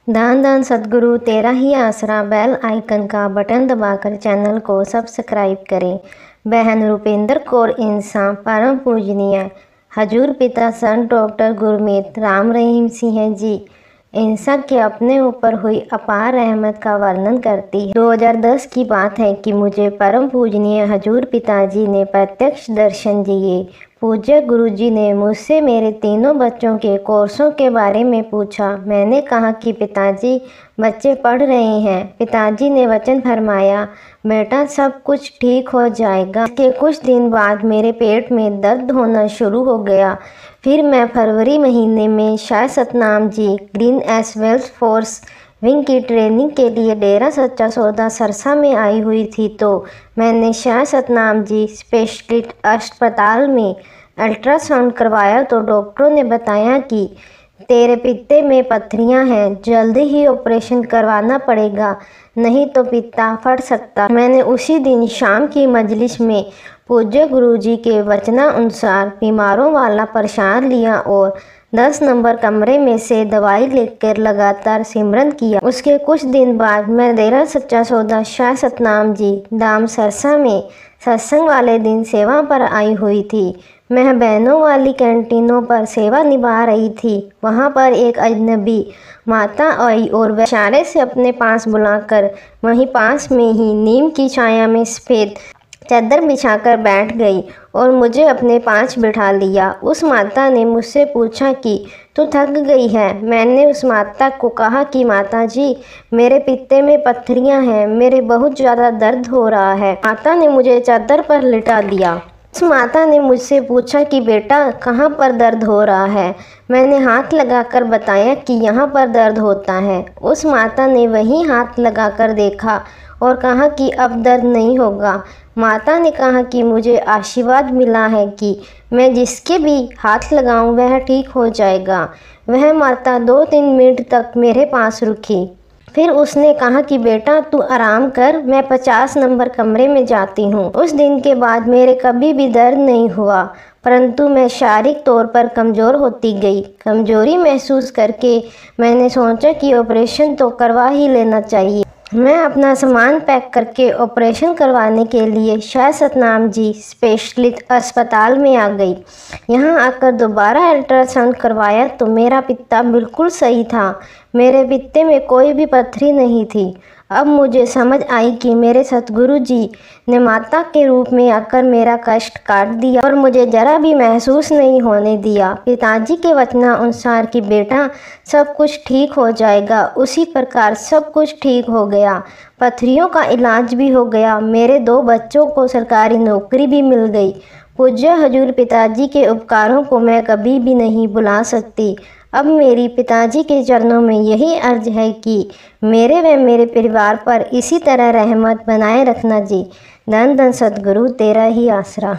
धन धन सद्गुरु तेरा ही आसरा। बेल आइकन का बटन दबाकर चैनल को सब्सक्राइब करें। बहन रुपेंद्र कौर इंसा परम पूजनीय हजूर पिता संत डॉक्टर गुरमीत राम रहीम सिंह जी इंसा के अपने ऊपर हुई अपार रहमत का वर्णन करती है। 2010 की बात है कि मुझे परम पूजनीय हजूर पिताजी ने प्रत्यक्ष दर्शन दिए। पूज्य गुरुजी ने मुझसे मेरे तीनों बच्चों के कोर्सों के बारे में पूछा। मैंने कहा कि पिताजी बच्चे पढ़ रहे हैं। पिताजी ने वचन फरमाया, बेटा सब कुछ ठीक हो जाएगा। इसके कुछ दिन बाद मेरे पेट में दर्द होना शुरू हो गया। फिर मैं फरवरी महीने में शाह सतनाम जी ग्रीन एस वेल्थ फोर्स विंग की ट्रेनिंग के लिए डेरा सच्चा सौदा सरसा में आई हुई थी, तो मैंने शाह सतनाम जी स्पेशलिस्ट अस्पताल में अल्ट्रासाउंड करवाया तो डॉक्टरों ने बताया कि तेरे पित्ते में पत्थरियां हैं, जल्दी ही ऑपरेशन करवाना पड़ेगा, नहीं तो पित्ता फट सकता। मैंने उसी दिन शाम की मजलिस में पूज्य गुरुजी के वचनानुसार बीमारों वाला प्रसाद लिया और 10 नंबर कमरे में से दवाई लेकर लगातार सिमरन किया। उसके कुछ दिन बाद मैं डेरा सच्चा सौदा शाह सतनाम जी धाम सरसा में सत्संग वाले दिन सेवा पर आई हुई थी। मैं बहनों वाली कैंटीनों पर सेवा निभा रही थी। वहाँ पर एक अजनबी माता आई और वह इशारे से अपने पास बुलाकर वहीं पास में ही नीम की छाया में सफ़ेद चादर बिछाकर बैठ गई और मुझे अपने पास बिठा लिया। उस माता ने मुझसे पूछा कि तू थक गई है। मैंने उस माता को कहा कि माता जी मेरे पित्ते में पत्थरियां हैं, मेरे बहुत ज़्यादा दर्द हो रहा है। माता ने मुझे चादर पर लिटा दिया। उस माता ने मुझसे पूछा कि बेटा कहाँ पर दर्द हो रहा है। मैंने हाथ लगाकर बताया कि यहाँ पर दर्द होता है। उस माता ने वहीं हाथ लगाकर देखा और कहा कि अब दर्द नहीं होगा। माता ने कहा कि मुझे आशीर्वाद मिला है कि मैं जिसके भी हाथ लगाऊं वह ठीक हो जाएगा। वह माता 2-3 मिनट तक मेरे पास रुकी। फिर उसने कहा कि बेटा तू आराम कर, मैं 50 नंबर कमरे में जाती हूँ। उस दिन के बाद मेरे कभी भी दर्द नहीं हुआ, परंतु मैं शारीरिक तौर पर कमज़ोर होती गई। कमज़ोरी महसूस करके मैंने सोचा कि ऑपरेशन तो करवा ही लेना चाहिए। मैं अपना सामान पैक करके ऑपरेशन करवाने के लिए शाह सतनाम जी स्पेशलिस्ट अस्पताल में आ गई। यहाँ आकर दोबारा अल्ट्रासाउंड करवाया तो मेरा पित्ता बिल्कुल सही था। मेरे पित्ते में कोई भी पत्थरी नहीं थी। अब मुझे समझ आई कि मेरे सतगुरु जी ने माता के रूप में आकर मेरा कष्ट काट दिया और मुझे जरा भी महसूस नहीं होने दिया। पिताजी के वचनानुसार कि बेटा सब कुछ ठीक हो जाएगा, उसी प्रकार सब कुछ ठीक हो गया। पत्थरियों का इलाज भी हो गया। मेरे 2 बच्चों को सरकारी नौकरी भी मिल गई। पूज्य हजूर पिताजी के उपकारों को मैं कभी भी नहीं भुला सकती। अब मेरी पिताजी के चरणों में यही अर्ज है कि मेरे व मेरे परिवार पर इसी तरह रहमत बनाए रखना जी। धन धन सद्गुरु तेरा ही आसरा।